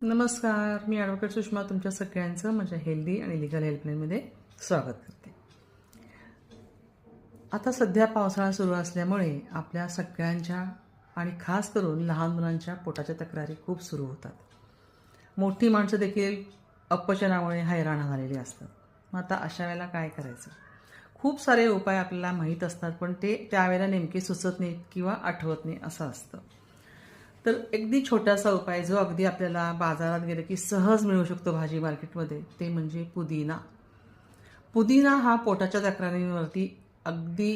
नमस्कार, मी ॲडव्होकेट सुषमा तुमच्या सगळ्यांचं माझ्या हेल्दी आणि लिगल हेल्पलाईनमध्ये स्वागत करते. आता सध्या पावसाळा सुरू असल्यामुळे आपल्या सगळ्यांच्या आणि खास करून लहान मुलांच्या पोटाच्या तक्रारी खूप सुरू होतात. मोठी माणसं देखील अपचनामुळे हैराण झालेली असतात. मग आता अशा वेळेला काय करायचं? खूप सारे उपाय आपल्याला माहीत असतात, पण ते त्यावेळेला नेमके सुचत नाहीत किंवा आठवत नाही असं असतं. तर अगदी छोटासा उपाय जो अगदी आपल्याला बाजारात गेलं की सहज मिळू शकतो भाजी मार्केटमध्ये, ते म्हणजे पुदिना. पुदिना हा पोटाच्या तक्रारींवरती अगदी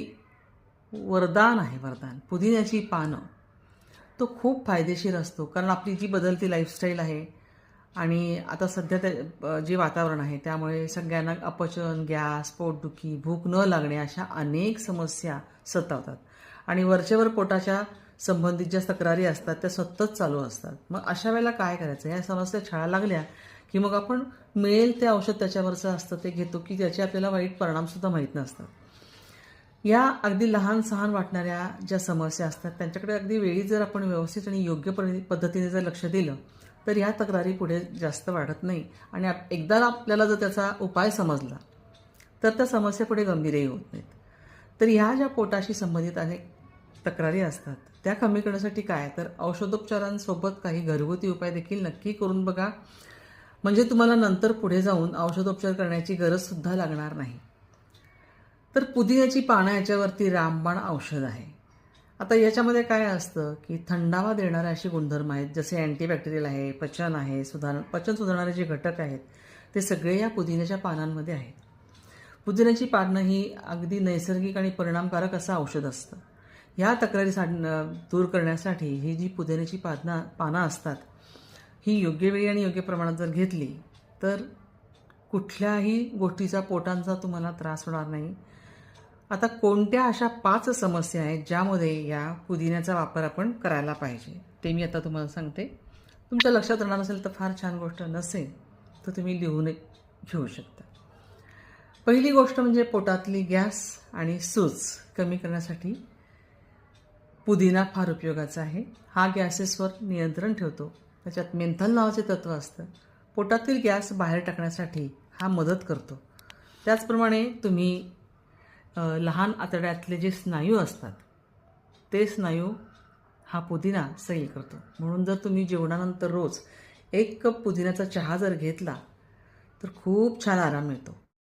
वरदान आहे, वरदान. पुदिन्याची पानं तो खूप फायदेशीर असतो, कारण आपली जी बदलती लाईफस्टाईल आहे आणि आता सध्या जे वातावरण आहे त्यामुळे सगळ्यांना अपचन, गॅस, पोटदुखी, भूक न लागणे अशा अनेक समस्या सतावतात आणि वरचेवर पोटाच्या संबंधित ज्या तक्रारी असतात त्या सतत चालू असतात. मग अशा वेळेला काय करायचं? या समस्या छळा लागल्या की मग आपण मिळेल ते औषध त्याच्यावरचं असतं ते घेतो की त्याचे आपल्याला वाईट परिणामसुद्धा माहीत नसतात. या अगदी लहान सहान वाटणाऱ्या ज्या समस्या असतात त्यांच्याकडे अगदी वेळी जर आपण व्यवस्थित आणि योग्य पद्धतीने जर लक्ष दिलं तर या तक्रारी पुढे जास्त वाढत नाही आणि एकदा आपल्याला जर त्याचा उपाय समजला तर त्या समस्या पुढे गंभीरही होत नाहीत. तर ह्या ज्या पोटाशी संबंधित अनेक तक्रारी असतात त्या कमी करण्यासाठी काय, तर औषधोपचारांसोबत काही घरगुती उपाय देखील नक्की करून बघा. म्हणजे तुम्हाला नंतर पुढे जाऊन औषधोपचार करण्याची गरजसुद्धा लागणार नाही. तर पुदिन्याची पानं याच्यावरती रामबाण औषध आहे. आता याच्यामध्ये काय असतं की थंडावा देणारे असे गुणधर्म आहेत, जसे अँटीबॅक्टेरियल आहे, पचन आहे, पचन सुधारणारे जे घटक आहेत ते सगळे या पुदिन्याच्या पानांमध्ये आहेत. पुदिन्याची पानं ही अगदी नैसर्गिक आणि परिणामकारक असं औषध असतं. ह्या तक्रारी दूर करण्यासाठी ही जी पुदिन्याची पानं असतात ही योग्य वेळी आणि योग्य प्रमाणात जर घेतली तर कुठल्याही गोष्टीचा पोटांचा तुम्हाला त्रास होणार नाही. आता कोणत्या अशा 5 समस्या आहेत ज्यामध्ये या पुदिन्याचा वापर आपण करायला पाहिजे ते मी आता तुम्हाला सांगते. तुमच्या लक्षात राहणार नसेल तर फार छान गोष्ट, नसेल तर तुम्ही लिहून घेऊ शकता. पहिली गोष्ट म्हणजे पोटातली गॅस आणि सूज कमी करण्यासाठी पुदिना फार उपयोगाचा आहे. हा गॅसेसवर नियंत्रण ठेवतो. त्याच्यात मेंथल नावाचे तत्व असतं. पोटातील गॅस बाहेर टाकण्यासाठी हा मदत करतो. त्याचप्रमाणे तुम्ही लहान आतड्यातले जे स्नायू असतात ते स्नायू हा पुदिना सैल करतो. म्हणून जर तुम्ही जेवणानंतर रोज 1 कप पुदिन्याचा चहा जर घेतला तर खूप छान आराम मिळतो.